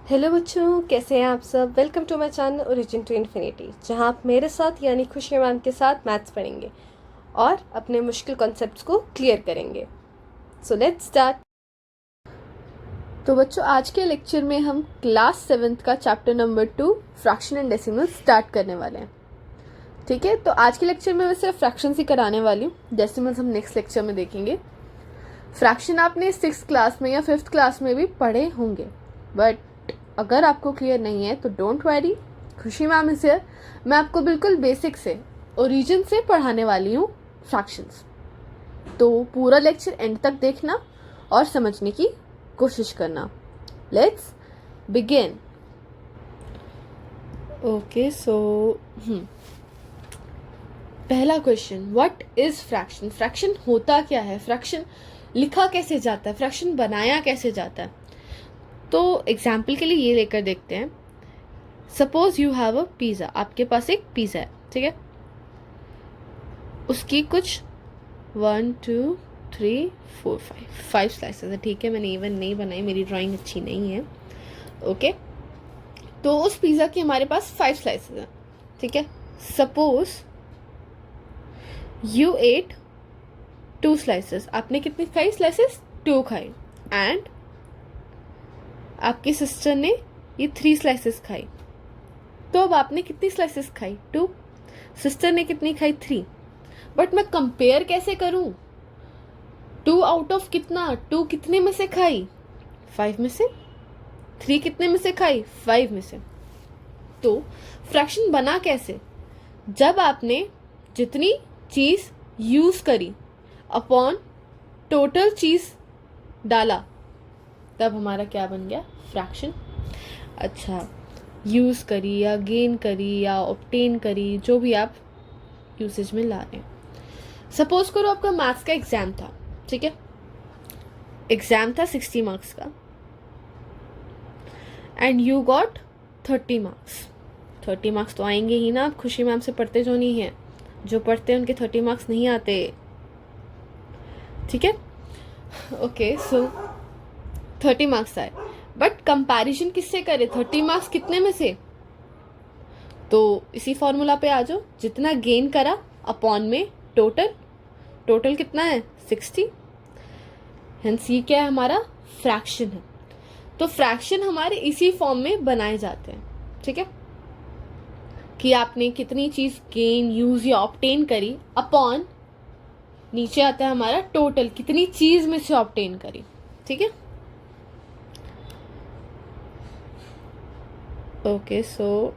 Hello बच्चों, कैसे हैं आप सब। Welcome to my channel origin to infinity, जहां आप मेरे साथ यानी खुशी मैम के साथ मैथ्स पढ़ेंगे और अपने मुश्किल कॉन्सेप्ट्स को क्लियर करेंगे। So let's start. तो बच्चों, आज के लेक्चर में हम क्लास 7th का chapter number 2 fraction and decimal start करने वाले हैं। ठीक है, तो आज के लेक्चर में मैं सिर्फ फ्रैक्शन ही कराने वाली हूँ, डेसिमल्स हम नेक्स्ट लेक्चर में देखेंगे। फ्रैक्शन आपने 6th क्लास में या 5th क्लास में भी पढ़े होंगे, बट अगर आपको क्लियर नहीं है तो डोंट वरी, खुशी मैम इज हियर। मैं आपको बिल्कुल बेसिक से, ओरिजिन से पढ़ाने वाली हूँ फ्रैक्शंस। तो पूरा लेक्चर एंड तक देखना और समझने की कोशिश करना। Let's begin. ओके, सो पहला question, what is fraction. Fraction होता क्या है, फ्रैक्शन लिखा कैसे जाता है, फ्रैक्शन बनाया कैसे जाता है। तो एग्जाम्पल के लिए ये लेकर देखते हैं। Suppose you have a pizza, आपके पास एक पिज़्ज़ा है, ठीक है। उसकी कुछ 1 2 3 4 5 स्लाइसेस है, ठीक है। मैंने इवन नहीं बनाई, मेरी ड्राइंग अच्छी नहीं है। ओके, तो उस पिज़्ज़ा की हमारे पास 5 स्लाइसेस हैं, ठीक है। सपोज यू एट 2 स्लाइसेस, आपने कितनी खाई स्लाइसेस, 2 खाई। एंड आपकी सिस्टर ने ये 3 स्लाइसेस खाई। तो अब आपने कितनी स्लाइसेस खाई, 2। सिस्टर ने कितनी खाई, 3। बट मैं कंपेयर कैसे करूं, 2 आउट ऑफ कितना, 2 कितने में से खाई, 5 में से। 3 कितने में से खाई, 5 में से। तो फ्रैक्शन बना कैसे, जब आपने जितनी चीज यूज करी अपॉन टोटल चीज डाला, तब हमारा क्या बन गया, फ्रैक्शन। अच्छा, यूज करी या गेन करी या ऑब्टेन करी, जो भी आप यूसेज में ला रहे हैं। सपोज करो आपका मैथ्स का एग्जाम था, ठीक है। एग्जाम था 60 मार्क्स का and you got 30 marks. 30 marks तो आएंगे ही ना, आप खुशी मैम से पढ़ते जो नहीं है, जो पढ़ते हैं उनके 30 मार्क्स नहीं आते, ठीक है। ओके, सो 30 मार्क्स आए, बट कंपैरिजन किससे करे, 30 मार्क्स कितने में से। तो इसी फॉर्मूला पे आ जाओ, जितना गेन करा अपॉन में टोटल, टोटल कितना है 60। हेंस ये क्या है, हमारा फ्रैक्शन है। तो फ्रैक्शन हमारे इसी फॉर्म में बनाए जाते हैं, ठीक है, कि आपने कितनी चीज गेन, यूज या ऑब्टेन करी अपॉन, नीचे आता है हमारा टोटल, कितनी चीज में से ऑब्टेन करी, ठीक है। ओके, सो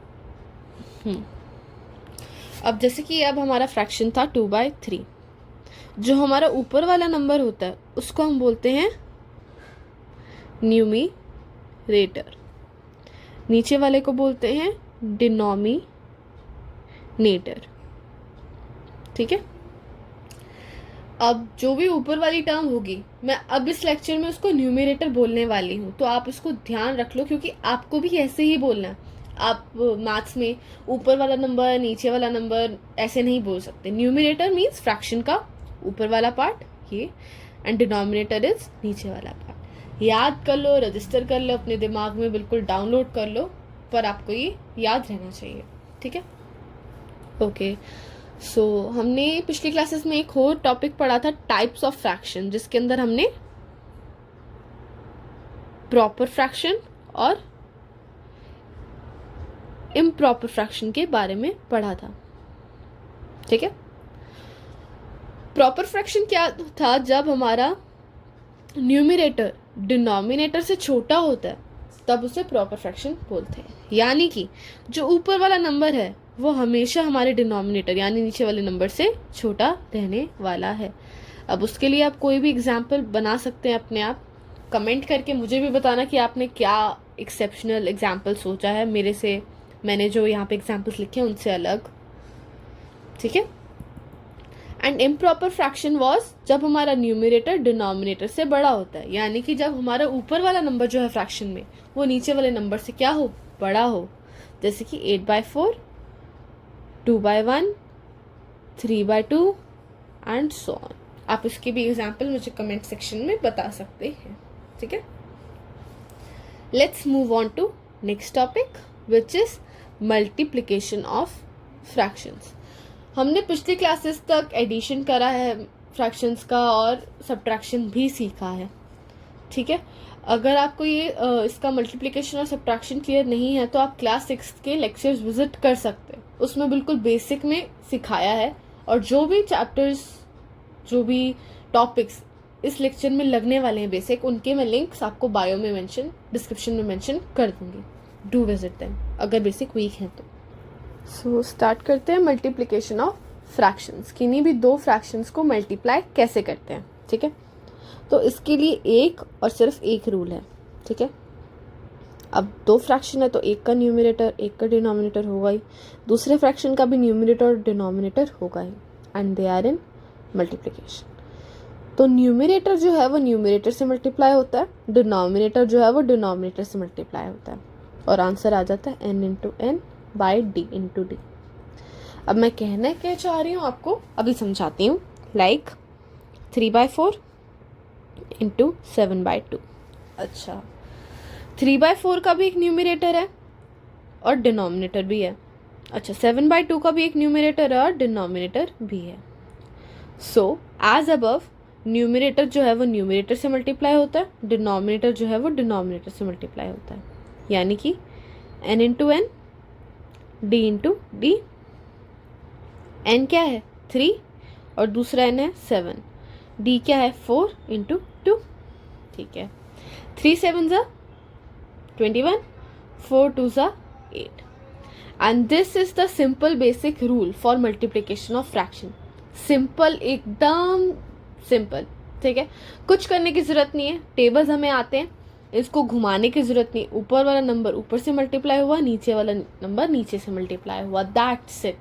अब जैसे कि अब हमारा फ्रैक्शन था 2/3। जो हमारा ऊपर वाला नंबर होता है उसको हम बोलते हैं न्यूमिरेटर, नीचे वाले को बोलते हैं डिनोमिनेटर, ठीक है। अब जो भी ऊपर वाली टर्म होगी, मैं अब इस लेक्चर में उसको न्यूमिरेटर बोलने वाली हूँ, तो आप इसको ध्यान रख लो, क्योंकि आपको भी ऐसे ही बोलना है। आप मैथ्स में ऊपर वाला नंबर, नीचे वाला नंबर ऐसे नहीं बोल सकते। न्यूमिरेटर मीन्स फ्रैक्शन का ऊपर वाला पार्ट ये, एंड डिनोमिनेटर इज नीचे वाला पार्ट। याद कर लो, रजिस्टर कर लो अपने दिमाग में, बिल्कुल डाउनलोड कर लो, पर आपको ये याद रहना चाहिए, ठीक है। ओके, सो हमने पिछली क्लासेस में एक और टॉपिक पढ़ा था, टाइप्स ऑफ फ्रैक्शन, जिसके अंदर हमने प्रॉपर फ्रैक्शन और इम्प्रॉपर फ्रैक्शन के बारे में पढ़ा था, ठीक है। प्रॉपर फ्रैक्शन क्या था, जब हमारा न्यूमिरेटर डिनोमिनेटर से छोटा होता है तब उसे प्रॉपर फ्रैक्शन बोलते हैं। यानी कि जो ऊपर वाला नंबर है वो हमेशा हमारे डिनोमिनेटर यानी नीचे वाले नंबर से छोटा रहने वाला है। अब उसके लिए आप कोई भी एग्जाम्पल बना सकते हैं अपने आप, कमेंट करके मुझे भी बताना कि आपने क्या एक्सेप्शनल एग्जाम्पल सोचा है मेरे से, मैंने जो यहाँ पे एग्जाम्पल्स लिखे हैं उनसे अलग, ठीक है। एंड इम्प्रॉपर फ्रैक्शन वॉज जब हमारा न्यूमिरेटर डिनोमिनेटर से बड़ा होता है, यानी कि जब हमारा ऊपर वाला नंबर जो है फ्रैक्शन में वो नीचे वाले नंबर से क्या हो, बड़ा हो। जैसे कि 8/4, 2/1, 3/2 एंड सो ऑन। आप इसके भी एग्जाम्पल मुझे कमेंट सेक्शन में बता सकते हैं, ठीक है। Let's move on to next topic which is multiplication of fractions. हमने पिछली क्लासेस तक एडिशन करा है फ्रैक्शंस का और सब्ट्रैक्शन भी सीखा है, ठीक है। अगर आपको ये इसका मल्टीप्लिकेशन और सब्ट्रैक्शन क्लियर नहीं है तो आप क्लास 6 के लेक्चर्स विजिट कर सकते हैं, उसमें बिल्कुल बेसिक में सिखाया है। और जो भी चैप्टर्स, जो भी टॉपिक्स इस लेक्चर में लगने वाले हैं बेसिक, उनके मैं लिंक्स आपको बायो में मेंशन, डिस्क्रिप्शन में मेंशन कर दूंगी। डू विजिट देम अगर बेसिक वीक हैं तो। सो स्टार्ट करते हैं मल्टीप्लिकेशन ऑफ फ्रैक्शंस। किन्हीं भी दो फ्रैक्शंस को मल्टीप्लाई कैसे करते हैं, ठीक है। तो इसके लिए एक और सिर्फ एक रूल है, ठीक है। अब दो फ्रैक्शन है तो एक का न्यूमरेटर एक का डिनोमिनेटर होगा ही, दूसरे फ्रैक्शन का भी न्यूमरेटर और डिनोमिनेटर होगा ही, and they are in multiplication. तो न्यूमरेटर जो है वो न्यूमरेटर से मल्टीप्लाई होता है, डिनोमिनेटर जो है वो डिनोमिनेटर से मल्टीप्लाई होता है, और आंसर आ जाता है n into n by d into d. अब मैं कहना क्या चाह रही हूँ आपको अभी समझाती हूँ। Like 3/4 into 7/2। अच्छा, 3/4 का भी एक न्यूमरेटर है और डिनोमिनेटर भी है। अच्छा, 7/2 का भी एक न्यूमरेटर है और डिनोमिनेटर भी है। सो एज अबव, न्यूमरेटर जो है वो न्यूमरेटर से मल्टीप्लाई होता है, डिनोमिनेटर जो है वो डिनोमिनेटर से मल्टीप्लाई होता है, यानी कि n into n d into d. N क्या है 3 और दूसरा n है 7, डी क्या है 4 इंटू 2, ठीक है। 3 7 ज़ा 21, 4 2 ज़ा 8, and this is the simple basic rule for multiplication of fraction. Simple, एकदम सिंपल, ठीक है। कुछ करने की जरूरत नहीं है, टेबल्स हमें आते हैं, इसको घुमाने की जरूरत नहीं। ऊपर वाला नंबर ऊपर से मल्टीप्लाई हुआ, नीचे वाला नंबर नीचे से मल्टीप्लाई हुआ, दैट्स इट।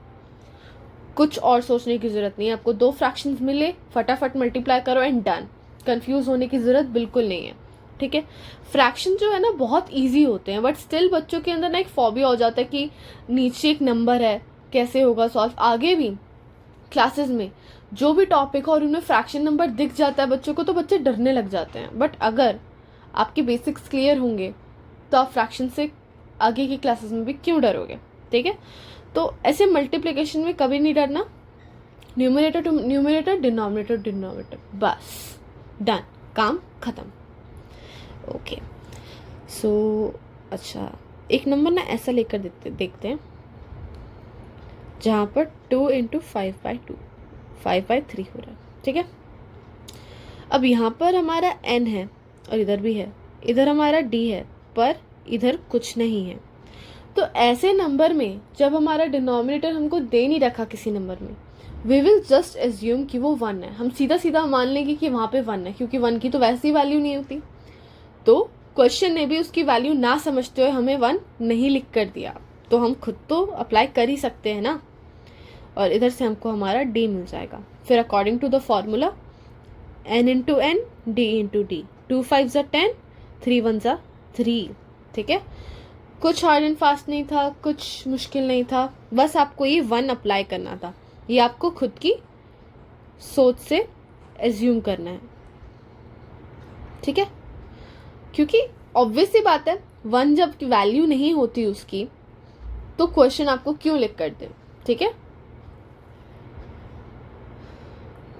कुछ और सोचने की जरूरत नहीं है। आपको दो फ्रैक्शंस मिले, फटाफट मल्टीप्लाई करो एंड डन। कंफ्यूज होने की जरूरत बिल्कुल नहीं है, ठीक है। फ्रैक्शन जो है ना बहुत इजी होते हैं, बट स्टिल बच्चों के अंदर ना एक फॉबिया हो जाता है कि नीचे एक नंबर है, कैसे होगा सॉल्व। आगे भी क्लासेस में जो भी टॉपिक हो और उनमें फ्रैक्शन नंबर दिख जाता है बच्चों को तो बच्चे डरने लग जाते हैं। बट अगर आपके बेसिक्स क्लियर होंगे तो आप फ्रैक्शन से आगे की क्लासेस में भी क्यों डरोगे, ठीक है। तो ऐसे मल्टीप्लिकेशन में कभी नहीं डरना। Numerator to numerator, denominator denominator, बस डन, काम खत्म। ओके, सो अच्छा, एक नंबर ना ऐसा लेकर देखते हैं जहाँ पर 2 इंटू 5/2, 5/3 हो रहा है, ठीक है। अब यहाँ पर हमारा n है और इधर भी है, इधर हमारा d है पर इधर कुछ नहीं है। तो ऐसे नंबर में जब हमारा डिनोमिनेटर हमको दे नहीं रखा किसी नंबर में, वी विल जस्ट एज्यूम कि वो 1 है। हम सीधा सीधा मान लेंगे कि वहाँ पे 1 है, क्योंकि 1 की तो वैसी वैल्यू नहीं होती। तो क्वेश्चन ने भी उसकी वैल्यू ना समझते हुए हमें 1 नहीं लिख कर दिया, तो हम खुद तो अप्लाई कर ही सकते हैं ना, और इधर से हमको हमारा d मिल जाएगा। फिर according to the formula n into n d into d, 2 5 ज़ा 10, 3 1 ज़ा 3, ठीक है। कुछ हार्ड एंड फास्ट नहीं था, कुछ मुश्किल नहीं था, बस आपको ये 1 अप्लाई करना था। ये आपको खुद की सोच से एज्यूम करना है, ठीक है। क्योंकि ऑब्वियस सी बात है, 1 जब वैल्यू नहीं होती उसकी तो क्वेश्चन आपको क्यों लिख कर दे, ठीक है।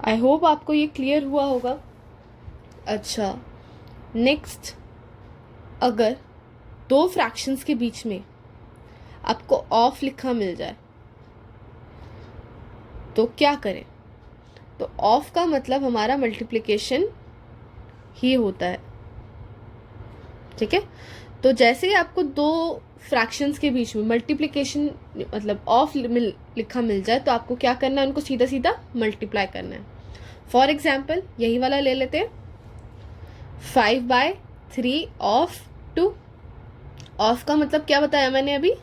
आई होप आपको ये क्लियर हुआ होगा। अच्छा, नेक्स्ट, अगर दो फ्रैक्शंस के बीच में आपको ऑफ लिखा मिल जाए तो क्या करें। तो ऑफ का मतलब हमारा मल्टीप्लिकेशन ही होता है, ठीक है। तो जैसे ही आपको दो फ्रैक्शंस के बीच में मल्टीप्लिकेशन मतलब ऑफ लिखा मिल जाए तो आपको क्या करना है, उनको सीधा सीधा मल्टीप्लाई करना है। फॉर एग्जाम्पल यही वाला ले लेते हैं, 5/3 ऑफ 2। ऑफ का मतलब क्या बताया मैंने अभी,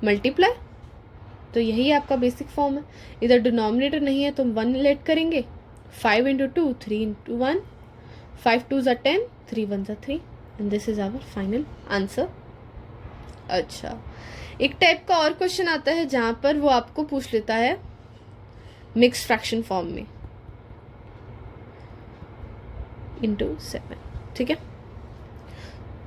मल्टीप्लाई। तो यही आपका बेसिक फॉर्म है। इधर डिनोमिनेटर नहीं है तो हम 1 लेट करेंगे, 5 इंटू 2, 3 इंटू 1, 5 2 ज़ा 10, 3 1 ज़ा 3, and this is our final answer. अच्छा, एक टाइप का और क्वेश्चन आता है जहां पर वो आपको पूछ लेता है मिक्स फ्रैक्शन फॉर्म में इंटू 7, ठीक है।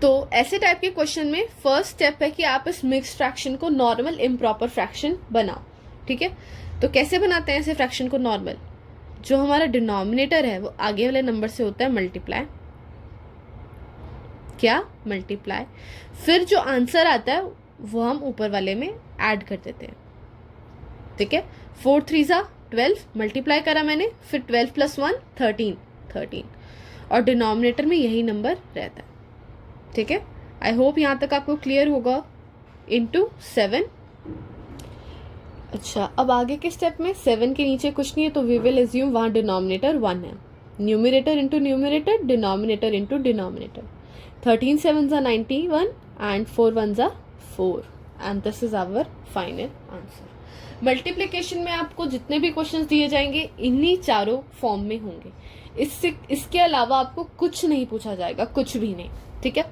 तो ऐसे टाइप के क्वेश्चन में फर्स्ट स्टेप है कि आप इस मिक्स्ड फ्रैक्शन को नॉर्मल इम्प्रॉपर फ्रैक्शन बनाओ, ठीक है। तो कैसे बनाते हैं ऐसे फ्रैक्शन को नॉर्मल? जो हमारा डिनोमिनेटर है वो आगे वाले नंबर से होता है मल्टीप्लाई, क्या? मल्टीप्लाई। फिर जो आंसर आता है वो हम ऊपर वाले में ऐड कर देते हैं, ठीक है। 4 3 12 मल्टीप्लाई करा मैंने, फिर 12 + 1 13 और डिनोमिनेटर में यही नंबर रहता है, ठीक है। आई होप यहाँ तक आपको क्लियर होगा। इंटू 7। अच्छा, अब आगे के स्टेप में 7 के नीचे कुछ नहीं है, तो वी विल एज्यूम वहाँ डिनोमिनेटर 1 है। Numerator into numerator, denominator into denominator. 13 7 91 and 4 1 4 and this is our final answer. Multiplication में आपको जितने भी क्वेश्चंस दिए जाएंगे इन्हीं चारों फॉर्म में होंगे। इसके अलावा आपको कुछ नहीं पूछा जाएगा, कुछ भी नहीं, ठीक है।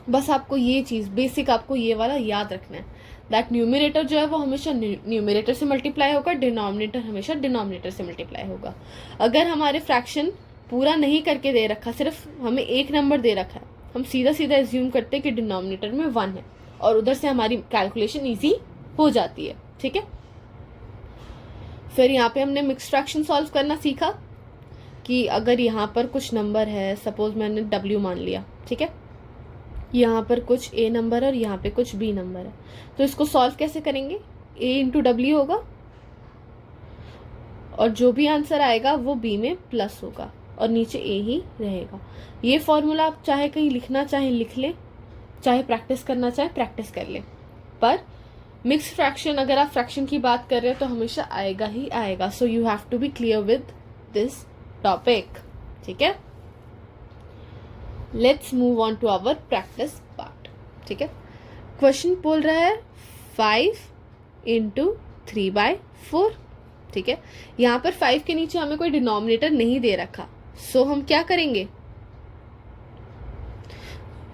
बस आपको ये चीज बेसिक आपको ये वाला याद रखना है, दैट न्यूमिनेटर जो है वो हमेशा न्यूमिनेटर से मल्टीप्लाई होगा, डिनोमिनेटर हमेशा डिनोमिनेटर से मल्टीप्लाई होगा। अगर हमारे फ्रैक्शन पूरा नहीं करके दे रखा, सिर्फ हमें एक नंबर दे रखा है, हम सीधा सीधा एज्यूम करते हैं कि डिनोमिनेटर में 1 है और उधर से हमारी कैलकुलेशन ईजी हो जाती है, ठीक है। फिर यहाँ पे हमने मिक्स्ड फ्रैक्शन सॉल्व करना सीखा कि अगर यहाँ पर कुछ नंबर है, सपोज मैंने W मान लिया, ठीक है, यहाँ पर कुछ A नंबर और यहाँ पे कुछ B नंबर है, तो इसको सॉल्व कैसे करेंगे? A इंटू W होगा और जो भी आंसर आएगा वो B में प्लस होगा और नीचे A ही रहेगा। ये फॉर्मूला आप चाहे कहीं लिखना चाहे लिख लें, चाहे प्रैक्टिस करना चाहे प्रैक्टिस कर लें, पर मिक्स्ड फ्रैक्शन अगर आप फ्रैक्शन की बात कर रहे हैं तो हमेशा आएगा ही आएगा। So you have to be clear with this topic, ठीक है। Let's move on to our practice part, ठीक है। क्वेश्चन बोल रहा है 5 इंटू 3/4, ठीक है। यहाँ पर 5 के नीचे हमें कोई डिनोमिनेटर नहीं दे रखा, सो हम क्या करेंगे?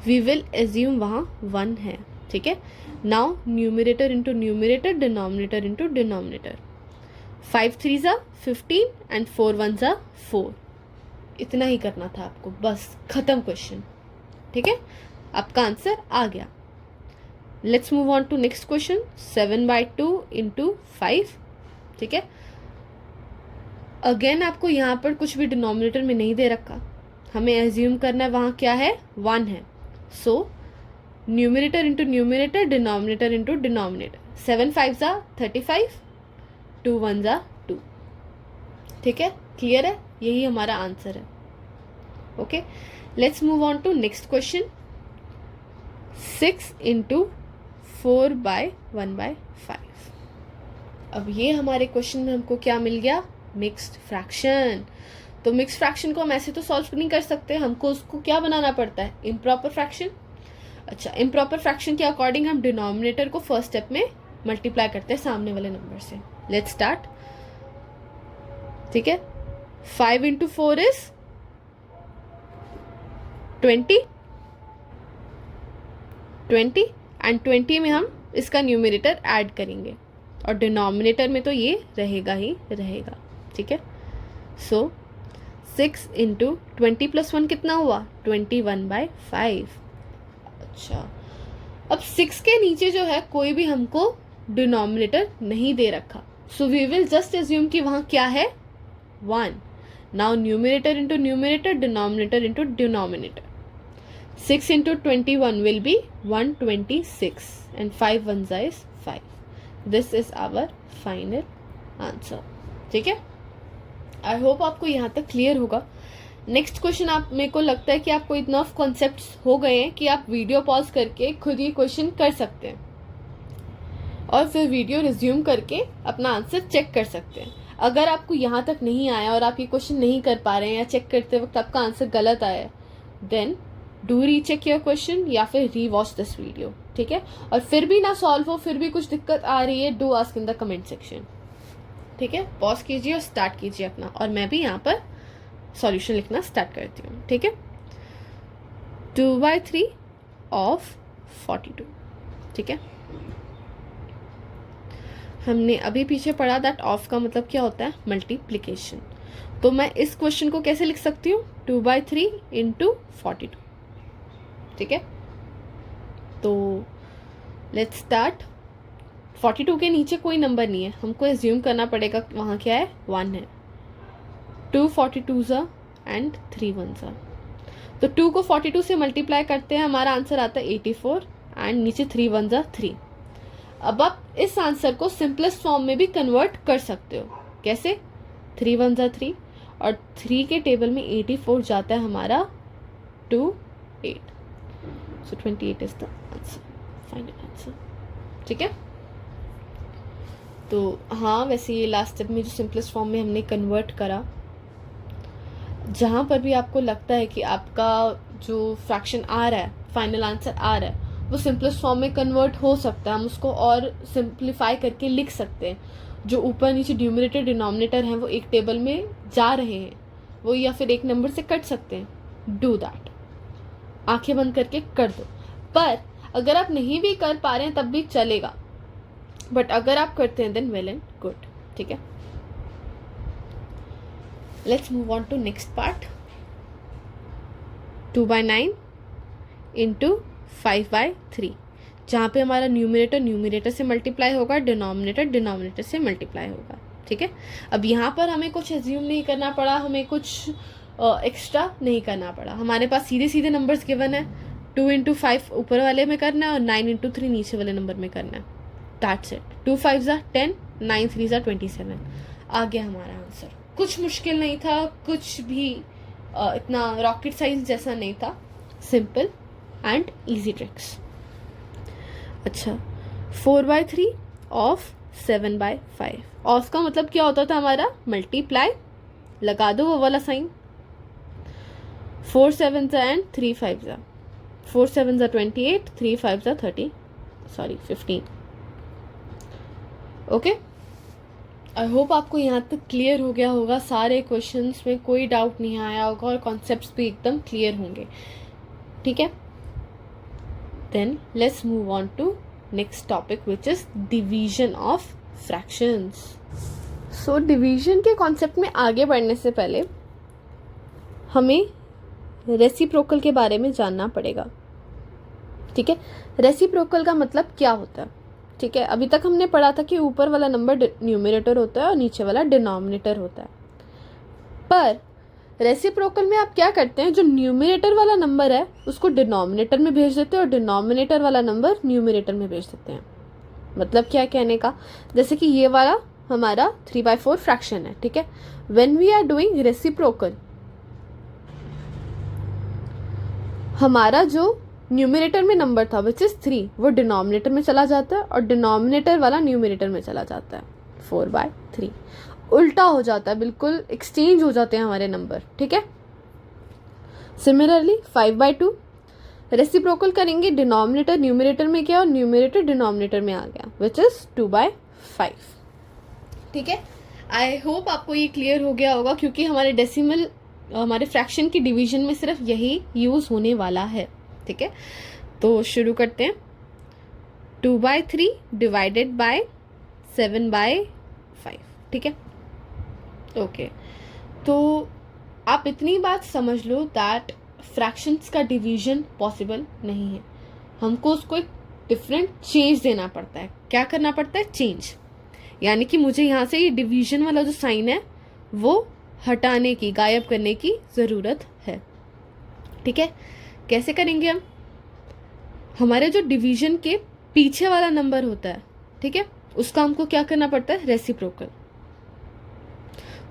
वी विल एज्यूम वहां 1 है, ठीक है। Now numerator into numerator, denominator into denominator. 5 3 15 and 4 1 4। इतना ही करना था आपको, बस खत्म क्वेश्चन, ठीक है। आपका आंसर आ गया। Let's move on to next question. 7/2 into 5, ठीक है। अगेन आपको यहाँ पर कुछ भी डिनोमिनेटर में नहीं दे रखा, हमें एज्यूम करना है वहां क्या है? 1 है। So numerator into numerator, denominator into denominator. 7 5 35, 2 1 2, ठीक है। क्लियर है? यही हमारा आंसर है। Okay, let's move on to next question. 6 into 4/1/5। अब ये हमारे क्वेश्चन में हमको क्या मिल गया? Mixed fraction. तो मिक्स्ड फ्रैक्शन को हम ऐसे तो सॉल्व नहीं कर सकते, हमको उसको क्या बनाना पड़ता है? Improper fraction. अच्छा, इम्प्रॉपर फ्रैक्शन के अकॉर्डिंग हम डिनोमिनेटर को फर्स्ट स्टेप में मल्टीप्लाई करते हैं सामने वाले नंबर से। लेट्स स्टार्ट, ठीक है। 5 इंटू 4 इज 20 एंड 20 में हम इसका न्यूमिनेटर ऐड करेंगे और डिनोमिनेटर में तो ये रहेगा ही रहेगा, ठीक है। सो 6 इंटू 20 + 1 कितना हुआ? 21/5। अच्छा, अब 6 के नीचे जो है कोई भी हमको डिनोमिनेटर नहीं दे रखा, so we will just assume कि वहां क्या है? 1. Now numerator into numerator, denominator into denominator. 6 into 21 will be 126 and 5 1 is 5. This is our final answer, ठीक है। आई होप आपको यहाँ तक क्लियर होगा। नेक्स्ट क्वेश्चन, आप मेरे को लगता है कि आपको इतना कॉन्सेप्ट्स हो गए हैं कि आप वीडियो पॉज करके खुद ये क्वेश्चन कर सकते हैं और फिर वीडियो रिज्यूम करके अपना आंसर चेक कर सकते हैं। अगर आपको यहाँ तक नहीं आया और आप ये क्वेश्चन नहीं कर पा रहे हैं या चेक करते वक्त आपका आंसर गलत आया, then do recheck your question या फिर री वॉच दिस वीडियो, ठीक है। और फिर भी ना सॉल्व हो, फिर भी कुछ दिक्कत आ रही है, do ask in the comment section, ठीक है। पॉज कीजिए और स्टार्ट कीजिए अपना, और मैं भी यहाँ पर सॉल्यूशन लिखना स्टार्ट करती हूँ, ठीक है। 2/3 ऑफ 42, ठीक है। हमने अभी पीछे पढ़ा दैट ऑफ का मतलब क्या होता है? मल्टीप्लिकेशन। तो मैं इस क्वेश्चन को कैसे लिख सकती हूँ? 2/3 इंटू 42, ठीक है, तो लेट्स स्टार्ट। 42 के नीचे कोई नंबर नहीं है, हमको एज्यूम करना पड़ेगा वहाँ क्या है, 1 है। 2 42s एंड 3 1s। तो 2 को 42 से मल्टीप्लाई करते हैं, हमारा आंसर आता है 84 एंड नीचे 3 1s 3। अब आप इस आंसर को सिंपलेस्ट फॉर्म में भी कन्वर्ट कर सकते हो। कैसे? 3 1s 3 और 3 के टेबल में 84 जाता है हमारा 2 8। सो 28 is the answer, final answer. ठीक है, तो हाँ वैसे ये लास्ट स्टेप में जो सिंपलेस्ट फॉर्म में हमने कन्वर्ट करा, जहाँ पर भी आपको लगता है कि आपका जो फ्रैक्शन आ रहा है, फाइनल आंसर आ रहा है, वो सिंपलेस्ट फॉर्म में कन्वर्ट हो सकता है, हम उसको और सिंप्लीफाई करके लिख सकते हैं। जो ऊपर नीचे न्यूमरेटर डिनोमिनेटर हैं वो एक टेबल में जा रहे हैं, वो या फिर एक नंबर से कट सकते हैं। डू दैट, आंखें बंद करके कर दो। पर अगर आप नहीं भी कर पा रहे हैं तब भी चलेगा, बट अगर आप करते हैं देन वेल एंड गुड। ठीक है, let's move on to next part. 2/9 into 5/3, जहाँ पे हमारा न्यूमरेटर न्यूमरेटर से मल्टीप्लाई होगा, डिनोमिनेटर डिनोमिनेटर से मल्टीप्लाई होगा। ठीक है, अब यहाँ पर हमें कुछ एज्यूम नहीं करना पड़ा, हमें कुछ एक्स्ट्रा नहीं करना पड़ा, हमारे पास सीधे सीधे नंबर्स गिवन है। 2 इंटू 5 ऊपर वाले में करना है और 9 इंटू 3 नीचे वाले नंबर में करना है। That's it. 2 5s 10, 9 3s 27। आ गया हमारा आंसर। कुछ मुश्किल नहीं था, कुछ भी इतना रॉकेट साइंस जैसा नहीं था, सिंपल एंड इजी ट्रिक्स। अच्छा, 4/3 ऑफ 7/5। ऑफ का मतलब क्या होता था हमारा, मल्टीप्लाई। लगा दो वो वाला sign. 4 7s and 3 5s। 4 7s 28, 3 5s 15। Okay, I hope आपको यहाँ तक क्लियर हो गया होगा, सारे क्वेश्चंस में कोई डाउट नहीं आया होगा और कॉन्सेप्ट्स भी एकदम क्लियर होंगे। ठीक है, then let's move on to next topic which is division of fractions. So division के कॉन्सेप्ट में आगे बढ़ने से पहले हमें रेसिप्रोकल के बारे में जानना पड़ेगा। ठीक है, रेसिप्रोकल का मतलब क्या होता है। ठीक है, अभी तक हमने पढ़ा था कि ऊपर वाला नंबर न्यूमरेटर होता है और नीचे वाला डिनोमिनेटर होता है, पर रेसिप्रोकल में आप क्या करते हैं, जो न्यूमरेटर वाला नंबर है उसको डिनोमिनेटर में भेज देते हैं और डिनोमिनेटर वाला नंबर न्यूमरेटर में भेज देते हैं। मतलब क्या कहने का, जैसे कि ये वाला हमारा 3/4 फ्रैक्शन है। ठीक है, when we are doing reciprocal, हमारा जो न्यूमरेटर में नंबर था विच इज 3, वो डिनोमिनेटर में चला जाता है और डिनोमिनेटर वाला न्यूमरेटर में चला जाता है। 4/3 उल्टा हो जाता है, बिल्कुल एक्सचेंज हो जाते हैं हमारे नंबर। ठीक है, सिमिलरली 5/2 रेसिप्रोकल करेंगे, डिनोमिनेटर न्यूमरेटर में गया और न्यूमरेटर डिनोमिनेटर में आ गया विच इज 2/5। ठीक है, आई होप आपको ये क्लियर हो गया होगा, क्योंकि हमारे डेसिमल, हमारे फ्रैक्शन की डिवीजन में सिर्फ यही यूज होने वाला है। ठीक है, तो शुरू करते हैं। 2/3 डिवाइडेड बाय 7/5। ठीक है, ओके, तो आप इतनी बात समझ लो दैट फ्रैक्शंस का डिवीजन पॉसिबल नहीं है, हमको उसको एक डिफरेंट चेंज देना पड़ता है। क्या करना पड़ता है, चेंज, यानी कि मुझे यहाँ से ये डिवीजन वाला जो साइन है वो हटाने की, गायब करने की ज़रूरत है। ठीक है, कैसे करेंगे हम, हमारे जो डिवीजन के पीछे वाला नंबर होता है, ठीक है, उसका हमको क्या करना पड़ता है, रेसिप्रोकल।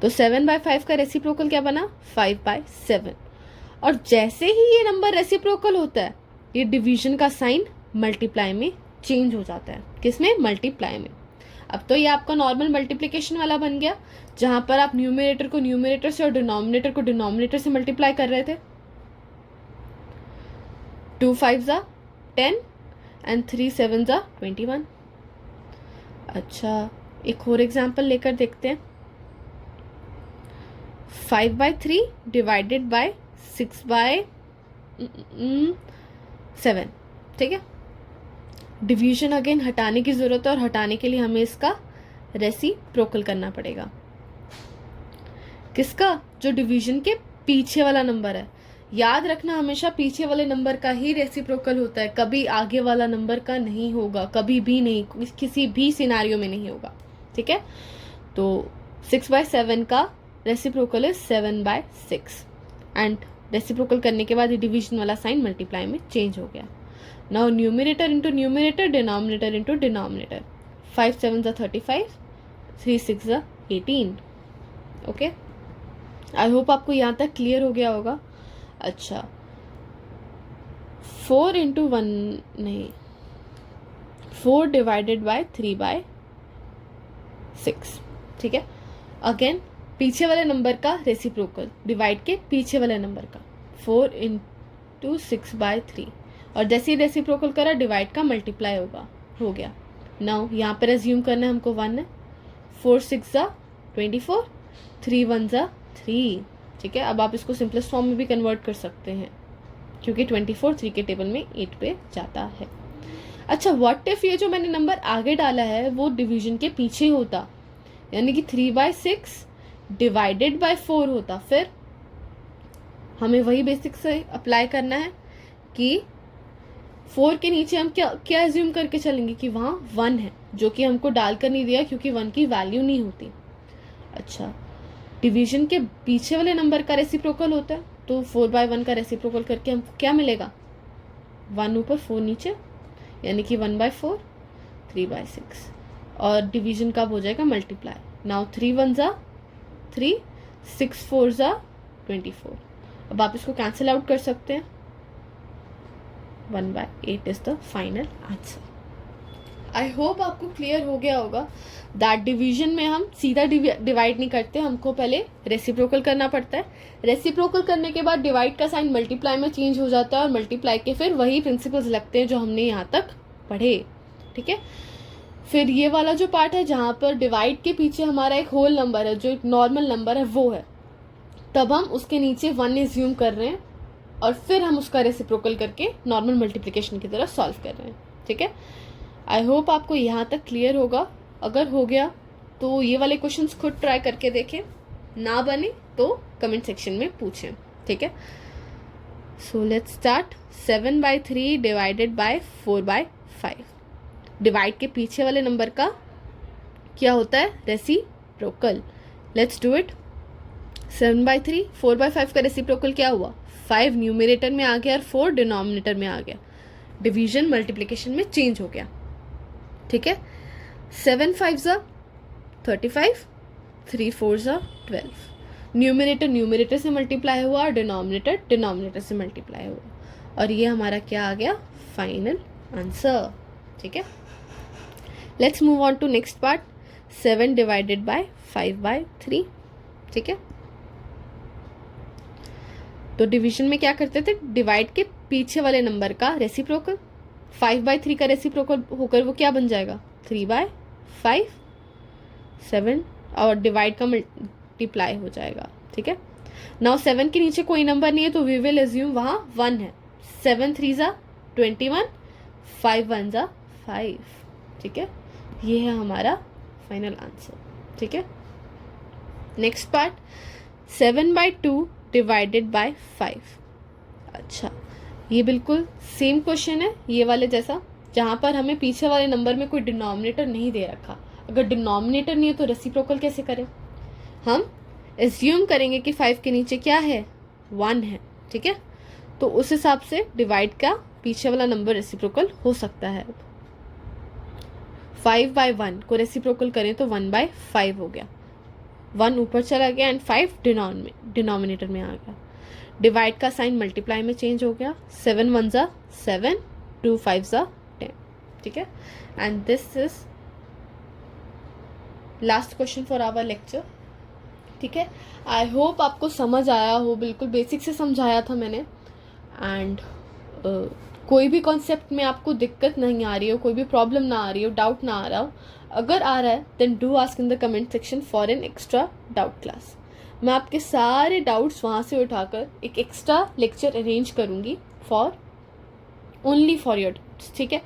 तो 7/5 का रेसिप्रोकल क्या बना, 5/7। और जैसे ही ये नंबर रेसिप्रोकल होता है, ये डिवीजन का साइन मल्टीप्लाई में चेंज हो जाता है। किसमें, मल्टीप्लाई में। अब तो ये आपका नॉर्मल मल्टीप्लिकेशन वाला बन गया, जहां पर आप न्यूमरेटर को न्यूमरेटर से और डिनोमिनेटर को डिनोमिनेटर से मल्टीप्लाई कर रहे थे। 2 5s 10 एंड 3 7s 21। अच्छा, एक और एग्जाम्पल लेकर देखते हैं। 5/3 डिवाइडेड बाय 6/7। ठीक है, डिवीजन अगेन हटाने की जरूरत है और हटाने के लिए हमें इसका रेसिप्रोकल करना पड़ेगा। किसका, जो डिवीजन के पीछे वाला नंबर है, याद रखना हमेशा पीछे वाले नंबर का ही रेसिप्रोकल होता है, कभी आगे वाला नंबर का नहीं होगा, कभी भी नहीं, किसी भी सिनारियो में नहीं होगा, ठीक है। तो 6/7 का रेसिप्रोकल इज 7/6 एंड रेसिप्रोकल करने के बाद ये डिवीजन वाला साइन मल्टीप्लाई में चेंज हो गया। Now numerator into numerator, denominator into denominator. 5 7 35, 3 6 18। Okay, I hope आपको यहाँ तक क्लियर हो गया होगा। अच्छा, 4 इंटू 1 नहीं, 4 डिवाइडेड बाय 3/6, ठीक है। अगेन पीछे वाले नंबर का रेसिप्रोकल, डिवाइड के पीछे वाले नंबर का, 4 इंटू 6/3, और जैसे ही रेसिप्रोकल करा डिवाइड का मल्टीप्लाई होगा, हो गया। नाउ यहाँ पर एज्यूम करना है हमको 1 है, 4 6 24, 3 1 3, ठीक है। अब आप इसको सिंपलेस्ट फॉर्म में भी कन्वर्ट कर सकते हैं क्योंकि 24 3 के टेबल में 8 पे जाता है। अच्छा, व्हाट इफ ये जो मैंने नंबर आगे डाला है वो डिवीजन के पीछे होता, यानी कि 3/6 डिवाइडेड बाय 4 होता, फिर हमें वही बेसिक से अप्लाई करना है कि 4 के नीचे हम क्या एज्यूम करके चलेंगे कि वहाँ 1 है, जो कि हमको डालकर नहीं दिया क्योंकि 1 की वैल्यू नहीं होती। अच्छा, डिवीजन के पीछे वाले नंबर का रेसिप्रोकल होता है, तो 4/1 का रेसिप्रोकल करके हमको क्या मिलेगा, 1 ऊपर 4 नीचे, यानी कि 1/4, 3/6, और डिवीजन कब हो जाएगा, मल्टीप्लाई। नाउ 3 1 3, 6 4 24। अब आप इसको कैंसिल आउट कर सकते हैं, 1/8 is the final answer. I hope आपको क्लियर हो गया होगा दैट डिवीजन में हम सीधा डिवाइड नहीं करते, हमको पहले रेसिप्रोकल करना पड़ता है। रेसिप्रोकल करने के बाद डिवाइड का साइन मल्टीप्लाई में चेंज हो जाता है, और मल्टीप्लाई के फिर वही प्रिंसिपल्स लगते हैं जो हमने यहाँ तक पढ़े, ठीक है। फिर ये वाला जो पार्ट है जहाँ पर डिवाइड के पीछे हमारा एक होल नंबर है, जो एक नॉर्मल नंबर है वो है, तब हम उसके नीचे 1 एज्यूम कर रहे हैं और फिर हम उसका रेसिप्रोकल करके नॉर्मल मल्टीप्लिकेशन की तरह सॉल्व कर रहे हैं, ठीक है। आई होप आपको यहाँ तक क्लियर होगा। अगर हो गया तो ये वाले क्वेश्चंस खुद ट्राई करके देखें, ना बने तो कमेंट सेक्शन में पूछें, ठीक है। So let's start. 7/3 divided by 4/5। Divide के पीछे वाले नंबर का क्या होता है, रेसिप्रोकल। Let's do it. 7/3, 4/5 का रेसिप्रोकल क्या हुआ, 5 न्यूमरेटर में आ गया और 4 डिनोमिनेटर में आ गया, डिवीजन मल्टीप्लिकेशन में चेंज हो गया, ठीक है। 7 5 35, 3 4 12। न्यूमरेटर न्यूमरेटर से मल्टीप्लाई हुआ, डिनोमिनेटर डिनोमिनेटर से मल्टीप्लाई हुआ, और ये हमारा क्या आ गया, फाइनल आंसर, ठीक है। Let's move on to next part. 7 divided by 5/3, ठीक है। तो डिवीजन में क्या करते थे, डिवाइड के पीछे वाले नंबर का रेसिप्रोकल, 5/3 का रेसिप्रोकल होकर वो क्या बन जाएगा, 3/5, 7, और डिवाइड का मल्टीप्लाई हो जाएगा, ठीक है। नाउ 7 के नीचे कोई नंबर नहीं है तो वी विल एज्यूम वहाँ 1 है। 7 3 21, 5 1 5, ठीक है। ये है हमारा फाइनल आंसर, ठीक है। Next part, 7/2 divided by 5। अच्छा, ये बिल्कुल सेम क्वेश्चन है ये वाले जैसा, जहाँ पर हमें पीछे वाले नंबर में कोई डिनोमिनेटर नहीं दे रखा। अगर डिनोमिनेटर नहीं है तो रेसिप्रोकल कैसे करें, हम एज्यूम करेंगे कि 5 के नीचे क्या है, 1 है, ठीक है। तो उस हिसाब से डिवाइड का पीछे वाला नंबर रेसिप्रोकल हो सकता है। 5/1 को रेसिप्रोकल करें तो 1/5 हो गया, 1 ऊपर चला गया एंड 5 डिनोमिनेटर में आ गया। डिवाइड का साइन मल्टीप्लाई में चेंज हो गया, 7 1 7, 2 5 10, ठीक है। And this is last question for our lecture, ठीक है। आई होप आपको समझ आया हो, बिल्कुल बेसिक से समझाया था मैंने, एंड कोई भी कॉन्सेप्ट में आपको दिक्कत नहीं आ रही हो, कोई भी प्रॉब्लम ना आ रही हो, डाउट ना आ रहा हो, अगर आ रहा है then do ask in the comment section for an extra doubt class. मैं आपके सारे डाउट्स वहाँ से उठाकर एक एक्स्ट्रा लेक्चर अरेंज करूँगी for only for your doubts, ठीक है।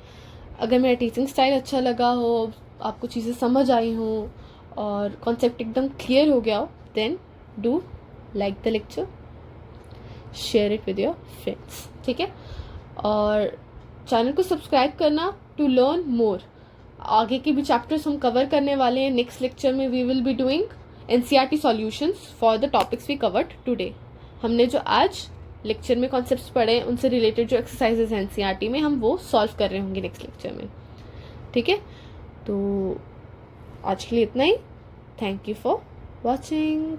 अगर मेरा टीचिंग स्टाइल अच्छा लगा हो, आपको चीज़ें समझ आई हों और कॉन्सेप्ट एकदम क्लियर हो गया हो, then do like the lecture, share it with your friends, ठीक है। और चैनल को सब्सक्राइब करना टू लर्न मोर। आगे के भी चैप्टर्स हम कवर करने वाले हैं। नेक्स्ट लेक्चर में we will be doing NCERT solutions for the topics we covered today. हमने जो आज लेक्चर में कॉन्सेप्ट्स पढ़े उनसे रिलेटेड जो एक्सरसाइजेज हैं एनसीईआरटी में, हम वो सॉल्व कर रहे होंगे नेक्स्ट लेक्चर में, ठीक है। तो आज के लिए इतना ही। Thank you for watching.